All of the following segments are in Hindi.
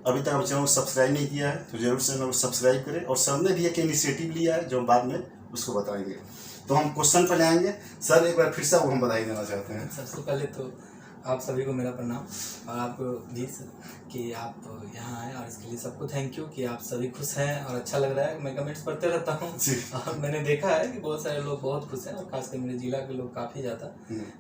अभी तक हमारे चैनल को सब्सक्राइब नहीं किया है तो जरूर चैनल को सब्सक्राइब करें। और सर ने भी एक इनिशिएटिव लिया है जो हम बाद में उसको बताएंगे। तो हम क्वेश्चन पर आएंगे। सर एक बार फिर से आपको हम बधाई देना चाहते हैं। सबसे पहले तो आप सभी को मेरा प्रणाम, और आपको भी कि आप यहाँ आए, और इसके लिए सबको थैंक यू कि आप सभी खुश हैं और अच्छा लग रहा है। मैं कमेंट्स पढ़ते रहता हूँ और मैंने देखा है कि बहुत सारे लोग बहुत खुश हैं, और खासकर मेरे जिला के लोग काफ़ी ज़्यादा।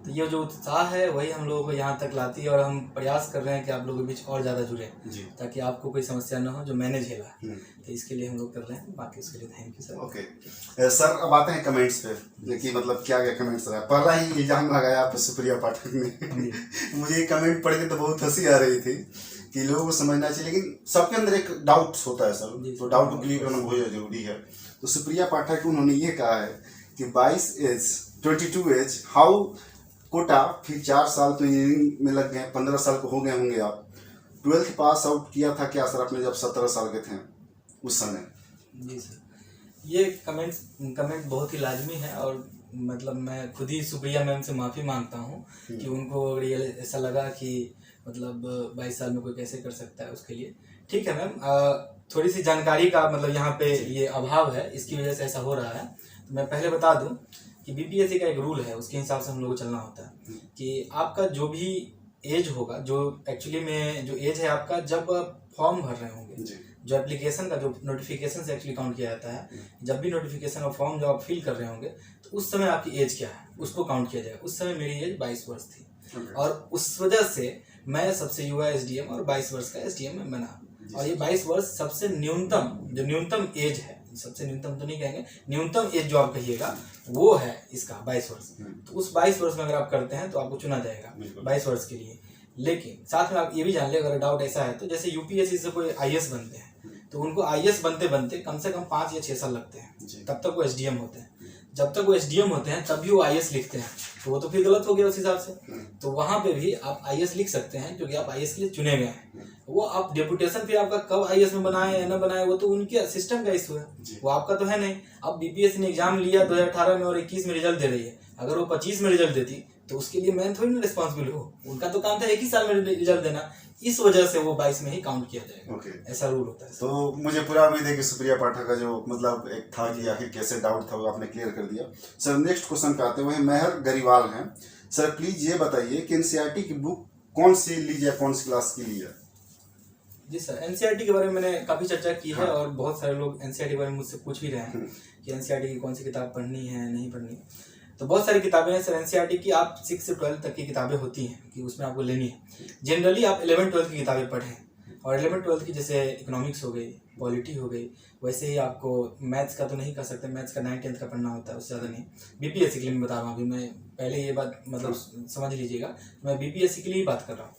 तो ये जो उत्साह है वही हम लोगों को यहाँ तक लाती है, और हम प्रयास कर रहे हैं कि आप लोगों के बीच और ज़्यादा जुड़े ताकि आपको कोई समस्या न हो जो मैंने झेला है। तो इसके लिए हम लोग कर रहे हैं, बाकी उसके लिए thank you sir. Okay sir, अब आते हैं कमेंट्स पे कि मतलब क्या क्या कमेंट्स रहा। पहला ही इल्जाम लगाया आप सुप्रिया पाठक ने। मुझे ये कमेंट पढ़ के तो बहुत हंसी आ रही थी कि लोगों को समझना चाहिए, लेकिन सबके अंदर एक डाउट होता है सर, तो डाउट को क्लियर करना बहुत जरूरी है। तो सुप्रिया पाठक उन्होंने ये कहा है कि 22 एज हाउ कोटा, फिर 4 साल तो इंजीनियरिंग में लग गए, 15 साल को हो गए होंगे आप। 12th पास आउट किया था क्या सर आपने जब 17 साल के थे उस समय? जी सर, ये कमेंट बहुत ही लाजमी है, और मतलब मैं खुद ही सुप्रिया मैम से माफ़ी मांगता हूँ कि उनको अगर ये ऐसा लगा कि मतलब 22 साल में कोई कैसे कर सकता है, उसके लिए ठीक है मैम। थोड़ी सी जानकारी का मतलब यहाँ पे ये अभाव है, इसकी वजह से ऐसा हो रहा है। तो मैं पहले बता दूँ कि बीपीएससी का एक रूल है, उसके हिसाब से हम लोग को चलना होता है कि आपका जो भी एज होगा, जो एक्चुअली में जो एज है आपका जब फॉर्म भर रहे होंगे, जो एप्लीकेशन का जो नोटिफिकेशन से एक्चुअली काउंट किया जाता है, जब भी नोटिफिकेशन और फॉर्म जब आप फिल कर रहे होंगे तो उस समय आपकी एज क्या है उसको काउंट किया जाएगा। उस समय मेरी एज 22 वर्ष थी, और उस वजह से मैं सबसे युवा एसडीएम और 22 वर्ष का एसडीएम में बना। और ये 22 वर्ष सबसे न्यूनतम एज है, सबसे न्यूनतम तो नहीं कहेंगे, न्यूनतम एज जो आप कहिएगा वो है इसका 22 वर्ष। तो उस 22 वर्ष में अगर आप करते हैं तो आपको चुना जाएगा 22 वर्ष के लिए। लेकिन साथ में आप ये भी जान ले, अगर डाउट ऐसा है तो जैसे यूपीएससी से कोई आईएएस बनते हैं तो उनको आईएएस बनते बनते कम से कम 5 या 6 साल लगते हैं, तब तक वो एसडीएम होते हैं। जब तक वो एसडीएम होते हैं तब भी वो आईएएस लिखते हैं, तो वो तो फिर गलत हो गया उस हिसाब से। तो वहां पे भी आप आईएएस लिख सकते हैं क्योंकि आप आईएएस के लिए चुने गए हैं। वो आप डेपुटेशन फिर आपका कब आईएएस में बनाए या ना बनाए वो तो उनके सिस्टम का इशू है, वो आपका तो है नहीं। अब बीपीएससी ने एग्जाम लिया 2018 में और 21 में रिजल्ट दे रही है, अगर वो 25 में रिजल्ट देती तो उसके लिए मैं थोड़ी ना रिस्पॉन्सिबल हूँ, उनका तो काम था 1 ही साल में रिजल्ट देना। इस वजह से वो 22 में ही काउंट किया जाएगा। ऐसा रूल होता है। तो मुझे पूरा उम्मीद है कि सुप्रिया पाठक का जो मतलब एक था कि आखिर कैसे डाउट था वो आपने क्लियर कर दिया। सर नेक्स्ट क्वेश्चन पे आते हुए मेहर गरिवाल हैं। सर प्लीज ये बताइए कि एनसीईआरटी की बुक कौन सी ली जाए, कौन सी क्लास की ली जाए? जी सर, एनसीईआरटी के बारे में मैंने काफ़ी चर्चा की है, और बहुत सारे लोग एनसीईआरटी के बारे में मुझसे पूछ भी रहे हैं कि एनसीईआरटी की कौन सी किताब पढ़नी है नहीं पढ़नी। तो बहुत सारी किताबें हैं सर एनसीईआरटी की, आप 6 से 12 तक की किताबें होती हैं कि उसमें आपको लेनी है। जनरली आप 11-12 की किताबें पढ़ें, और 11-12 की जैसे इकोनॉमिक्स हो गई, पॉलिटी हो गई, वैसे ही आपको मैथ्स का तो नहीं कर सकते, मैथ्स का 9th-10th का पढ़ना होता है, उससे ज़्यादा नहीं। बीपीएससी के लिए मैं बता रहा हूँ, अभी मैं पहले ये बात मतलब समझ लीजिएगा, मैं बीपीएससी के लिए ही बात कर रहा हूँ।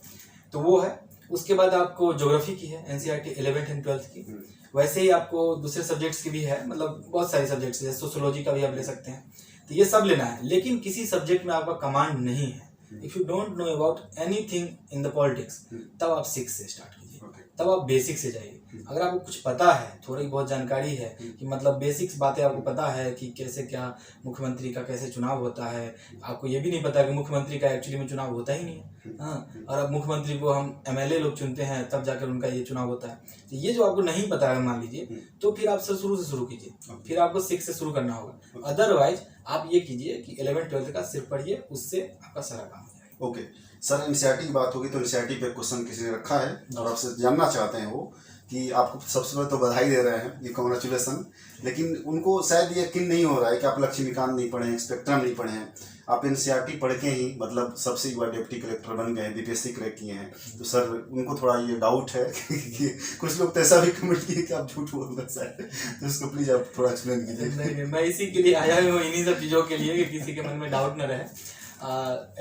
तो वो है। उसके बाद आपको ज्योग्राफी की है एनसीईआरटी 11th and 12th की, वैसे ही आपको दूसरे सब्जेक्ट्स की भी है, मतलब बहुत सारे सब्जेक्ट्स जैसे सोशियोलॉजी का भी आप ले सकते हैं। तो ये सब लेना है, लेकिन किसी सब्जेक्ट में आपका कमांड नहीं है, if you don't know about anything in the politics, तब आप 6 से स्टार्ट कीजिए, तब आप बेसिक से जाइए। अगर आपको कुछ पता है, थोड़ी बहुत जानकारी है कि मतलब बेसिक्स बातें आपको पता है कि कैसे क्या मुख्यमंत्री का कैसे चुनाव होता है, आपको ये भी नहीं पता कि मुख्यमंत्री का एक्चुअली में चुनाव होता ही नहीं है, हाँ, और अब मुख्यमंत्री को हम एमएलए लोग चुनते हैं तब जाकर उनका ये चुनाव होता है। तो ये जो आपको नहीं पता है मान लीजिए, तो फिर आप शुरू से कीजिए, फिर आपको 6 से शुरू करना होगा। अदरवाइज आप ये कीजिए कि 11-12 का सिर्फ पढ़िए, उससे आपका सारा काम हो जाएगा। ओके सर, एनसीईआरटी की बात होगी तो एनसीईआरटी पे क्वेश्चन किसी ने रखा है और आपसे जानना चाहते हैं वो कि आपको सबसे पहले तो बधाई दे रहे हैं, ये कॉन्ग्रेचुलेसन, लेकिन उनको शायद ये यकीन नहीं हो रहा है कि आप लक्ष्मीकांत नहीं पढ़े हैं, स्पेक्ट्रम नहीं पढ़े हैं, आप एनसीईआरटी पढ़ के ही मतलब सबसे युवा डिप्टी कलेक्टर बन गए हैं, बीपीएससी क्रैक किए हैं। तो सर उनको थोड़ा ये डाउट है कि कुछ लोग तो ऐसा भी कमेंट किए कि आप झूठ बोल रहे हैं, तो इसको प्लीज आप थोड़ा एक्सप्लेन कीजिए। नहीं, मैं इसी के लिए आया हूँ, इन्हीं सब चीज़ों के लिए कि किसी के मन में डाउट न रहे।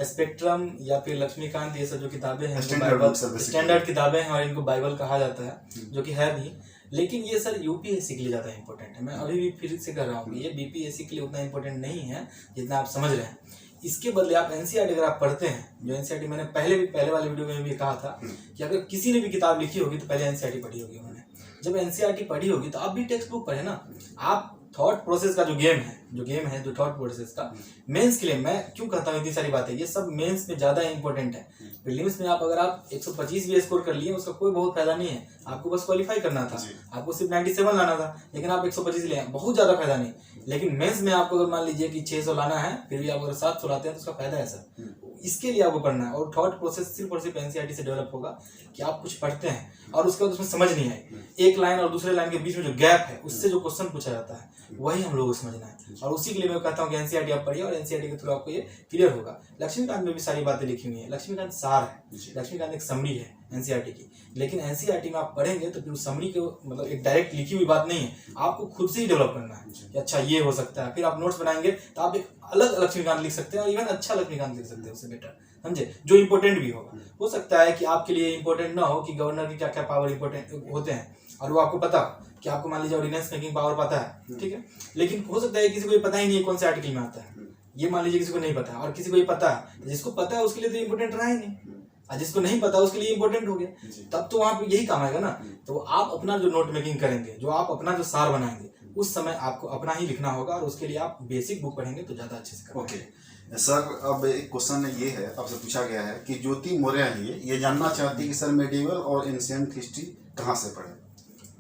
स्पेक्ट्रम या फिर लक्ष्मीकांत ये सब जो किताबें हैं स्टैंडर्ड किताबें हैं, और इनको बाइबल कहा जाता है, जो कि है भी। लेकिन ये सर यूपीएससी के लिए ज़्यादा इंपॉर्टेंट है। मैं अभी भी फिर से कह रहा हूँ कि ये बीपीएससी के लिए उतना इंपॉर्टेंट नहीं है जितना आप समझ रहे हैं। इसके बदले आप एनसीईआरटी अगर आप पढ़ते हैं, जो एनसीईआरटी मैंने पहले वाले वीडियो में भी कहा था कि अगर किसी ने भी किताब लिखी होगी तो पहले एनसीईआरटी पढ़ी होगी उन्होंने। जब एनसीईआरटी पढ़ी होगी तो आप भी टेक्स्ट बुक पढ़े ना। आप थॉट प्रोसेस का जो गेम है जो थॉट प्रोसेस का मेंस के लिए मैं क्यों कहता हूँ इतनी सारी बातें, ये सब मेंस में ज़्यादा इंपॉर्टेंट है। प्रीलिम्स में अगर आप 125 भी स्कोर कर लिए उसका कोई बहुत फायदा नहीं है, आपको बस क्वालिफाई करना था, आपको सिर्फ 97 लाना था, लेकिन आप 125 ले आए, बहुत ज़्यादा फायदा नहीं। लेकिन मेंस में आपको अगर मान लीजिए कि 600 लाना है, फिर भी आप अगर 700 लाते हैं तो उसका फायदा है सर। इसके लिए आपको पढ़ना है, और थॉट प्रोसेस सिर्फ और सिर्फ एनसीईआरटी से डेवलप होगा कि आप कुछ पढ़ते हैं और उसके बाद उसमें समझ नहीं आई, एक लाइन और दूसरे लाइन के बीच में जो गैप है उससे जो क्वेश्चन पूछा जाता है वही हम लोगों को समझना है। और उसी के लिए मैं कहता हूँ कि एनसीईआरटी आप पढ़िए और एनसीईआरटी के थ्रू आपको ये क्लियर होगा। लक्ष्मीकांत में भी सारी बातें लिखी हुई है, लक्ष्मीकांत सार है, लक्ष्मीकांत एक समरी है एनसीईआरटी की, लेकिन एनसीईआरटी में आप पढ़ेंगे तो फिर उस समरी के मतलब एक डायरेक्ट लिखी हुई बात नहीं है, आपको खुद से ही डेवलप करना है कि अच्छा ये हो सकता है। फिर आप नोट्स बनाएंगे तो आप एक अलग लक्ष्मीकांत लिख सकते हैं और इवन अच्छा लक्ष्मीकांत लिख सकते हैं उससे बेटर, समझे, जो इंपॉर्टेंट भी होगा। हो सकता है कि आपके लिए इंपॉर्टेंट ना हो कि गवर्नर की क्या क्या पावर इंपॉर्टेंट होते हैं और वो आपको पता कि आपको मान लीजिए ऑर्डिनेंस मेकिंग पावर पता है, ठीक है, लेकिन हो सकता है किसी को ये पता ही नहीं है कौन से आर्टिकल में आता है, ये मान लीजिए किसी को नहीं पता है और किसी को ये पता है, तो जिसको पता है उसके लिए तो इंपॉर्टेंट रहा ही नहीं, और जिसको नहीं पता उसके लिए इंपॉर्टेंट हो गया, तब तो वहां पे यही काम आएगा ना। तो आप अपना जो नोट मेकिंग करेंगे, जो आप अपना जो सार बनाएंगे, उस समय आपको अपना ही लिखना होगा और उसके लिए आप बेसिक बुक पढ़ेंगे तो ज्यादा अच्छे से ओके सर, अब एक क्वेश्चन ये है, आपसे पूछा गया है कि ज्योति मौर्य ये जानना चाहती है कि सर मेडिवल और एंशिएंट हिस्ट्री कहाँ से पढ़े।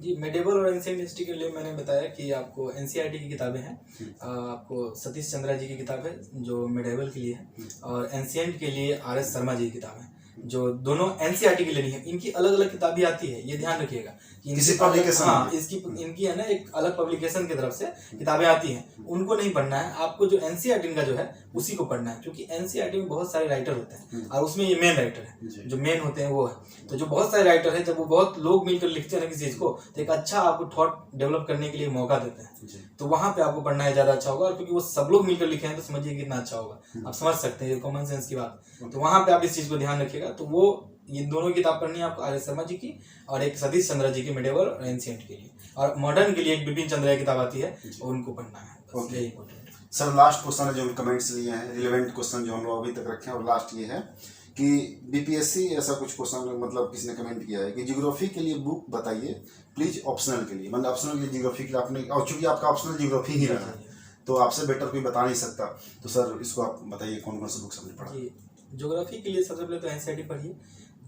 जी, मेडिवल और एंशिएंट हिस्ट्री के लिए मैंने बताया कि आपको एनसीईआरटी की किताबें हैं, आपको सतीश चंद्रा जी की किताब है जो मेडिवल के लिए है, और एंशिएंट के लिए RS शर्मा जी की किताब है, जो दोनों एनसीईआरटी के लिए नहीं है। इनकी अलग अलग किताबें आती है, ये ध्यान रखिएगा कि किसी पब्लिकेशन, हाँ, इनकी है ना एक अलग पब्लिकेशन की तरफ से किताबें आती हैं, उनको नहीं पढ़ना है, आपको जो एनसीईआरटी का जो है उसी को पढ़ना है, क्योंकि एनसीईआरटी में बहुत सारे राइटर होते हैं और उसमें ये मेन राइटर है, जो मेन होते हैं वो है। तो जो बहुत सारे राइटर है, जब वो बहुत लोग मिलकर लिखते हैं ना किसी चीज को, तो एक अच्छा आपको थॉट डेवलप करने के लिए मौका देते हैं, तो वहां पे आपको पढ़ना है ज्यादा अच्छा होगा। और क्योंकि वो सब लोग मिलकर लिखे हैं तो समझिए कितना अच्छा होगा, आप समझ सकते हैं, कॉमन सेंस की बात। तो वहां पे आप इस चीज को ध्यान रखिएगा। तो वो ये दोनों किताब पढ़नी है आपको, RS शर्मा जी की और एक सतीश चंद्रा जी की मेडिवल और एंशिएंट के लिए, और मॉडर्न के लिए एक बिपिन चंद्रा की किताब आती है, उनको पढ़ना है, बस यही इंपॉर्टेंट। सर लास्ट क्वेश्चन है जो कमेंट्स लिए हैं, रिलेवेंट क्वेश्चन जो हम लोग अभी तक रखे हैं, और लास्ट ये है कि बीपीएससी ऐसा कुछ क्वेश्चन मतलब किसी ने कमेंट किया है कि ज्योग्राफी के लिए बुक बताइए प्लीज, ऑप्शनल के लिए, मतलब ऑप्शनल के लिए ज्योग्राफी के लिए आपने, और चूंकि आपका ऑप्शनल ज्योग्राफी ही रहा है तो आपसे बेटर कोई बता नहीं सकता, तो सर इसको आप बताइए कौन कौन सी बुक्स आपने पढ़ा। ज्योग्राफी के लिए सबसे पहले तो एनसीईआरटी पढ़िए,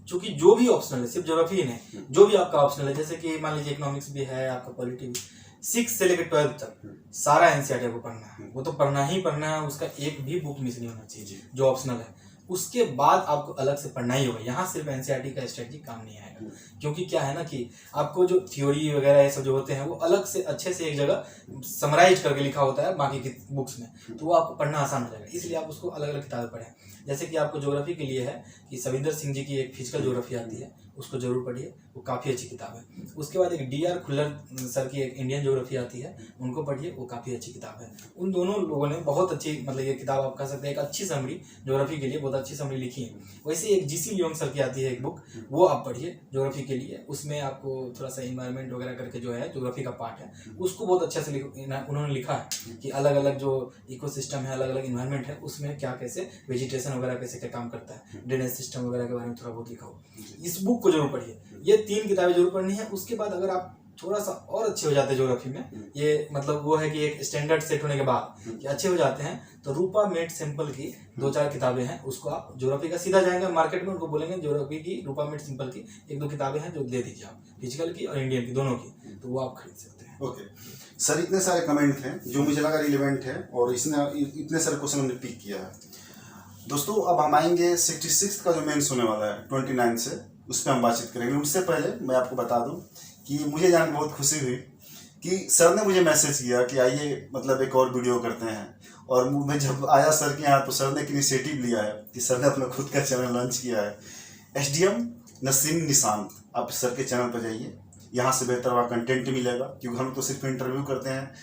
क्योंकि जो भी ऑप्शनल है, सिर्फ ज्योग्राफी ही नहीं, जो भी आपका ऑप्शनल है, जैसे कि मान लीजिए इकोनॉमिक्स भी है, आपका पॉलिटी भी, 6 से लेकर 12 तक सारा एनसीईआरटी आपको पढ़ना है, वो तो पढ़ना ही पढ़ना है, उसका एक भी बुक मिस नहीं होना चाहिए जो ऑप्शनल है। उसके बाद आपको अलग से पढ़ना ही होगा, यहाँ सिर्फ एनसीईआरटी का स्ट्रेटजी काम नहीं आएगा, क्योंकि क्या है ना कि आपको जो थ्योरी वगैरह ये सब जो होते हैं वो अलग से अच्छे से एक जगह समराइज करके लिखा होता है बाकी की बुक्स में, तो वो आपको पढ़ना आसान हो जाएगा, इसलिए आप उसको अलग अलग किताबें पढ़ें। जैसे कि आपको ज्योग्राफी के लिए है कि सविंदर सिंह जी की एक फिजिकल ज्योग्राफी आती है, उसको जरूर पढ़िए, वो काफ़ी अच्छी किताब है। उसके बाद एक DR खुल्लर सर की एक इंडियन ज्योग्राफी आती है, उनको पढ़िए, वो काफ़ी अच्छी किताब है। उन दोनों लोगों ने बहुत अच्छी, मतलब ये किताब आप कह सकते हैं एक अच्छी समरी ज्योग्राफी के लिए, बहुत अच्छी समरी लिखी है। वैसे एक GC लियोंग सर की आती है एक बुक, वो आप पढ़िए ज्योग्राफी के लिए, उसमें आपको थोड़ा सा इन्वायरमेंट वगैरह करके जो है ज्योग्राफी का पार्ट है, उसको बहुत अच्छे से उन्होंने लिखा है कि अलग अलग जो इकोसिस्टम है, अलग अलग इन्वायरमेंट है, उसमें क्या कैसे वेजिटेशन वगैरह कैसे क्या काम करता है, ड्रेनेज सिस्टम वगैरह के बारे में थोड़ा बहुत लिखा हो। इस बुक को जरूर पढ़िए, ये 3 किताबें जरूर पढ़नी है। उसके बाद अगर आप थोड़ा सा और अच्छे हो जाते हैं ज्योग्राफी में, ये मतलब वो है कि एक स्टैंडर्ड सेट होने के बाद कि अच्छे हो जाते हैं, तो रूपा मेड सिंपल की 2-4 किताबें हैं, उसको आप ज्योग्राफी का सीधा जाएंगे मार्केट में, उनको बोलेंगे ज्योग्राफी की रूपा मेड सिंपल की 1-2 किताबें हैं जो दे दीजिए आप, फिजिकल की और इंडियन की दोनों की, तो वो आप खरीद सकते हैं। ओके सर, इतने सारे कमेंट हैं जो मुझे लगा रिलेवेंट है और इसने इतने सारे क्वेश्चन हमने पिक किया है। दोस्तों अब हम आएंगे 66 का जो मेंस होने वाला है 29 से, उस पर हम बातचीत करेंगे। उससे पहले मैं आपको बता दूं कि मुझे जान के बहुत खुशी हुई कि सर ने मुझे मैसेज किया कि आइए मतलब एक और वीडियो करते हैं, और मैं जब आया सर के यहाँ तो सर ने एक इनिशिएटिव लिया है कि सर ने अपना खुद का चैनल लॉन्च किया है, SDM नसीम निशांत। आप सर के चैनल पर जाइए, यहाँ से बेहतर वहाँ कंटेंट मिलेगा, क्योंकि हम तो सिर्फ इंटरव्यू करते हैं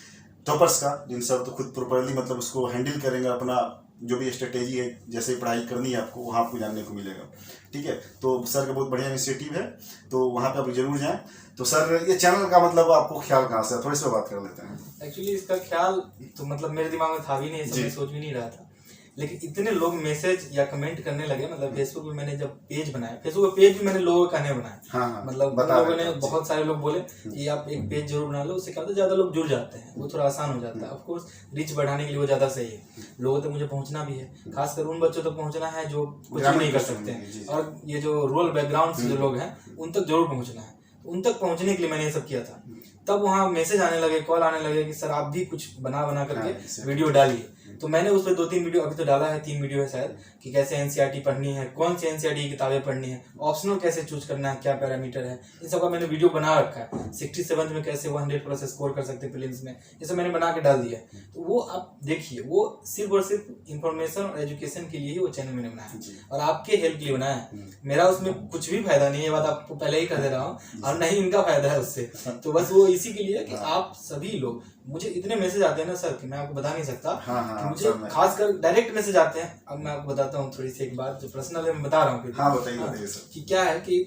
टॉपर्स का, जिन सर तो खुद प्रॉपरली मतलब उसको हैंडल करेंगे, अपना जो भी स्ट्रेटेजी है, जैसे पढ़ाई करनी है आपको वहाँ आपको जानने को मिलेगा। ठीक है, तो सर का बहुत बढ़िया इनिशिएटिव है, तो वहाँ पे आप जरूर जाएं। तो सर ये चैनल का मतलब आपको ख्याल कहाँ से, थोड़ी सी बात कर लेते हैं। एक्चुअली इसका ख्याल तो मतलब मेरे दिमाग में था भी नहीं, मैं सोच भी नहीं रहा था, लेकिन इतने लोग मैसेज या कमेंट करने लगे, मतलब फेसबुक पे मैंने जब पेज बनाया, फेसबुक पे पेज भी मैंने लोगों का कहने बनाया, हाँ, मतलब लोगों ने बहुत सारे लोग बोले कि आप एक पेज जरूर बना लो, उससे क्या होता है ज्यादा लोग जुड़ जाते हैं, वो थोड़ा आसान हो जाता है। ऑफ कोर्स रीच बढ़ाने के लिए वो ज्यादा सही है, लोगों तक मुझे पहुंचना भी है, खासकर उन बच्चों तक पहुंचना है जो कुछ भी नहीं कर सकते हैं, और ये जो रूरल बैकग्राउंड से जो लोग हैं उन तक जरूर पहुंचना है। उन तक पहुंचने के लिए मैंने ये सब किया था। तब वहाँ मैसेज आने लगे, कॉल आने लगे कि सर आप भी कुछ बना करके वीडियो डालिए। तो मैंने उस पर 2-3 वीडियो, अभी तो डाला है 3 वीडियो है शायद, कि कैसे एनसीईआरटी पढ़नी है, कौन सी एनसीईआरटी की किताबें पढ़नी है, ऑप्शनल कैसे चूज करना है, क्या पैरामीटर है, इन सब का मैंने वीडियो बना रखा है। 67 में कैसे 100+ स्कोर कर सकते हैं प्रीलिम्स में, ये सब मैंने बना के डाल दिया। तो वो आप देखिए, वो सिर्फ और सिर्फ इंफॉर्मेशन और एजुकेशन के लिए ही वो चैनल मैंने बनाया और आपके हेल्प के लिए बनाया है। मेरा उसमें कुछ भी फायदा नहीं है, ये बात आपको पहले ही कह दे रहा हूँ, और नहीं इनका फायदा है उससे। तो बस वो इसी के लिए कि आप सभी लोग, मुझे इतने मैसेज आते हैं ना सर कि मैं आपको बता नहीं सकता। कि मुझे खासकर डायरेक्ट मैसेज आते हैं। अब मैं आपको बताता हूँ थोड़ी सी एक बात जो पर्सनल है, मैं बता रहा हूँ। हाँ, बताइए सर। कि क्या है कि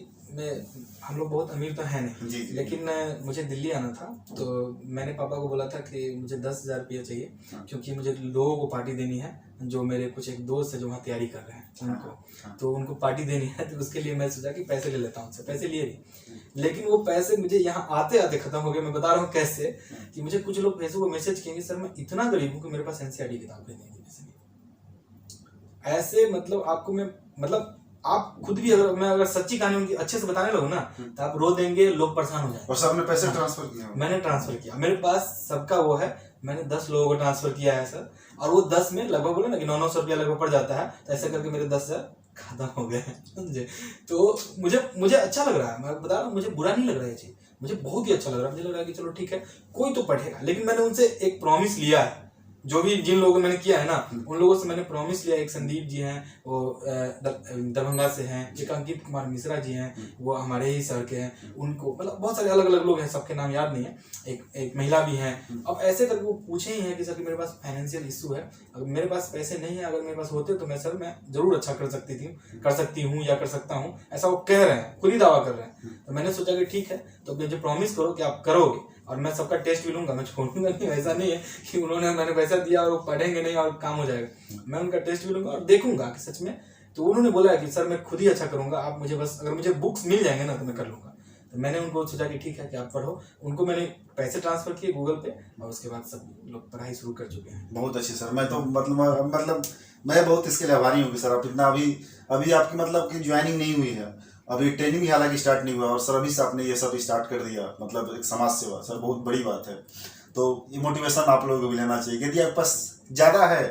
हम लोग बहुत अमीर तो है नहीं, लेकिन मुझे दिल्ली आना था, तो मैंने पापा को बोला था कि मुझे 10,000 रुपया चाहिए, क्योंकि मुझे लोगों को पार्टी देनी है, जो मेरे कुछ एक दोस्त है जो वहाँ तैयारी कर रहे हैं उनको, तो उनको पार्टी देनी है। तो उसके लिए मैं सोचा कि पैसे ले लेता हूँ उनसे, पैसे लिए नहीं, लेकिन वो पैसे मुझे यहाँ आते आते खत्म हो गए। मैं बता रहा हूँ कैसे, कि मुझे कुछ लोग फेसबुक पर मैसेज किएंगे, सर मैं इतना गरीब हूँ कि मेरे पास एनसीईआरटी किताब खरीदने की पैसे नहीं। ऐसे मतलब आपको मैं, मतलब आप खुद भी, अगर मैं सच्ची कहानी उनकी अच्छे से बताने लगूं ना, तो आप रो देंगे, लोग परेशान हो जाएंगे। और सबने पैसे ट्रांसफर किया? मैंने ट्रांसफर किया, मेरे पास सबका वो है, मैंने 10 लोगों को ट्रांसफर किया है सर, और वो 10 में लगभग बोले ना कि 900 रुपया लगभग पड़ जाता है, तो ऐसे करके मेरे 10,000 खत्म हो गए, समझे। तो मुझे अच्छा लग रहा है, मैं बता रहा हूँ, मुझे बुरा नहीं लग रहा है ये चीज, मुझे बहुत ही अच्छा लग रहा है। मुझे लग रहा है कि चलो ठीक है, कोई तो पढ़ेगा। लेकिन मैंने उनसे एक प्रॉमिस लिया है, जो भी जिन लोगों को मैंने किया है ना, उन लोगों से मैंने प्रॉमिस लिया। एक संदीप जी हैं, वो दरभंगा से हैं, एक अंकित कुमार मिश्रा जी हैं, वो हमारे ही शहर के हैं, उनको मतलब बहुत सारे अलग अलग लोग हैं, सबके नाम याद नहीं है, एक महिला भी हैं। अब ऐसे करके वो पूछे ही हैं कि सर कि मेरे पास फाइनेंशियल इशू है, अगर मेरे पास पैसे नहीं है, अगर मेरे पास होते तो मैं जरूर अच्छा कर सकती हूँ या कर सकता हूँ, ऐसा वो कह रहे हैं, खुद ही दावा कर रहे हैं। तो मैंने सोचा कि ठीक है, तो मुझे प्रॉमिस करो कि आप करोगे, और मैं सबका टेस्ट भी लूंगा, मैं छोड़ूंगा नहीं। ऐसा नहीं है कि मैंने पैसा दिया और वो पढ़ेंगे नहीं और काम हो जाएगा, मैं उनका टेस्ट भी लूंगा और देखूंगा कि सच में। तो उन्होंने बोला कि सर मैं खुद ही अच्छा करूंगा, आप मुझे बस, अगर मुझे बुक्स मिल जाएंगे ना तो मैं कर लूंगा। तो मैंने उनको सोचा कि ठीक है कि आप पढ़ो, उनको मैंने पैसे ट्रांसफर किए गूगल पे, और उसके बाद सब लोग पढ़ाई शुरू कर चुके हैं। बहुत अच्छे सर, मैं तो मतलब मैं बहुत इसके लिए आभारी हूँ कि सर आप इतना अभी आपकी मतलब कि ज्वाइनिंग नहीं हुई है, अभी ट्रेनिंग भी हालांकि स्टार्ट नहीं हुआ, और सर अभी से आपने ये सब स्टार्ट कर दिया, मतलब एक समाज सेवा सर बहुत बड़ी बात है। तो ये मोटिवेशन आप लोगों को भी लेना चाहिए। यदि आपके पास ज़्यादा है,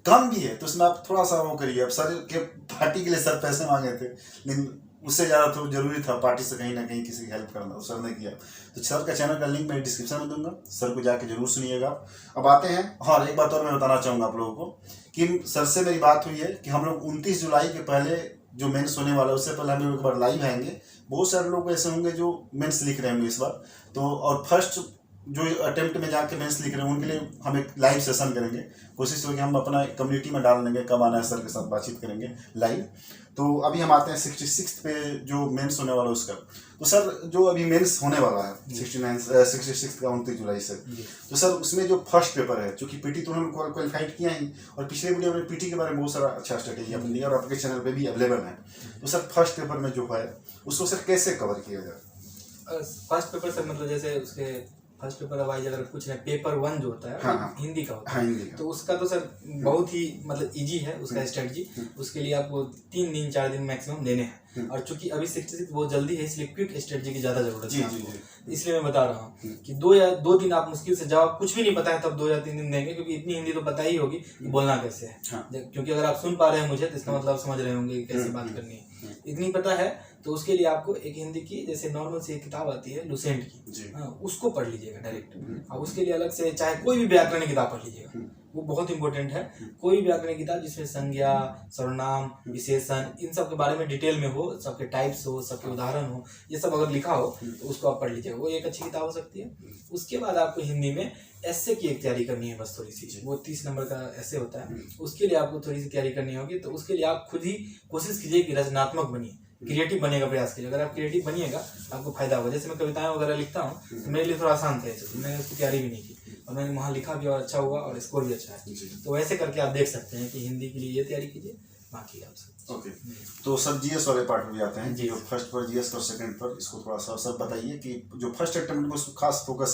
कम भी है, तो उसमें आप थोड़ा सा वो करिए। अब सर के पार्टी के लिए सर पैसे मांगे थे, लेकिन उससे ज़्यादा तो जरूरी था पार्टी से कहीं ना कहीं किसी की हेल्प करना, तो सर ने किया। तो सर का चैनल का लिंक मैं डिस्क्रिप्शन में दूंगा, सर को जाके जरूर सुनिएगा। अब आते हैं, हाँ एक बात और मैं बताना चाहूँगा आप लोगों को कि सर से मेरी बात हुई है कि हम लोग 29 जुलाई के पहले जो मेंस होने वाला है, उससे पहले हम लोग एक बार लाइव आएंगे। बहुत सारे लोग ऐसे होंगे जो मेंस लिख रहे होंगे इस बार, तो और फर्स्ट जो अटेम्प्ट में जाके मेंस लिख रहे हैं उनके लिए हम एक लाइव सेशन करेंगे। कोशिश होगी हम अपना कम्युनिटी में डाल देंगे, कब आना है सर के साथ बातचीत करेंगे लाइव। तो अभी हम आते हैं 66 पे जो मेंस होने वाला है उसका। तो सर जो अभी मेंस होने वाला है 66 का 29 जुलाई से, तो सर उसमें जो फर्स्ट पेपर है, चूंकि पीटी तो उन्होंने क्वालिफाइड किया ही, और पिछले वीडियो में पीटी के बारे में बहुत सारा अच्छा स्ट्रेटेजी आपने दिया और आपके चैनल पे भी अवेलेबल है। तो सर फर्स्ट पेपर में जो है उसको सर कैसे कवर किया जाए? फर्स्ट पेपर सर मतलब जैसे उसके फर्स्ट पेपर वाइज अगर कुछ नहीं, पेपर 1 जो होता है हाँ, हिंदी का होता है, हाँ, हिंदी का। तो उसका तो सर बहुत ही मतलब इजी है उसका स्ट्रेटजी। उसके लिए आपको 3 दिन 4 दिन मैक्सिमम देने हैं, और चूंकि अभी 66 बहुत जल्दी है, इसलिए क्विक स्ट्रेटजी की ज्यादा जरूरत है आपको। इसलिए मैं बता रहा हूँ कि 2 दिन आप मुश्किल से जाओ, कुछ भी नहीं पता है तब 2 या 3 दिन देंगे, क्योंकि इतनी हिंदी तो पता ही होगी कि बोलना कैसे है। क्योंकि अगर आप सुन पा रहे हैं मुझे, तो इसका मतलब समझ रहे होंगे कैसे बात करनी है, इतनी पता है। तो उसके लिए आपको एक हिंदी की जैसे नॉर्मल से एक किताब आती है लुसेंट की, उसको पढ़ लीजिएगा डायरेक्ट। अब उसके लिए अलग से चाहे कोई भी व्याकरण की किताब पढ़ लीजिएगा, वो बहुत इंपॉर्टेंट है। कोई व्याकरण की किताब जिसमें संज्ञा, सर्वनाम, विशेषण, इन सब के बारे में डिटेल में हो, सबके टाइप्स हो, सबके उदाहरण हो, ये सब अगर लिखा हो तो उसको आप पढ़ लीजिएगा, वो एक अच्छी किताब हो सकती है। उसके बाद आपको हिंदी में एस्से की एक तैयारी करनी है, बस थोड़ी सी, वो 30 नंबर का एस्से होता है, उसके लिए आपको थोड़ी सी तैयारी करनी होगी। तो उसके लिए आप खुद ही कोशिश कीजिए कि रचनात्मक बनिए, क्रिएटिव बनने का प्रयास कीजिए। अगर आप क्रिएटिव बनिएगा आपको फायदा होगा। जैसे मैं कविताएं वगैरह लिखता हूँ तो मेरे लिए थोड़ा आसान था, मैंने उसकी तैयारी भी नहीं की, और मैंने वहाँ लिखा भी और अच्छा हुआ और स्कोर भी अच्छा है। जी। तो वैसे करके आप देख सकते हैं कि हिंदी के लिए ये तैयारी कीजिए, बाकी आप सब। ओके, तो सर जीएस वाले पार्ट में भी आते हैं जी। जो फर्स्ट पर जीएस और सेकंड पर, इसको थोड़ा सा सब बताइए कि जो फर्स्ट अटेम्प्ट में उसको खास फोकस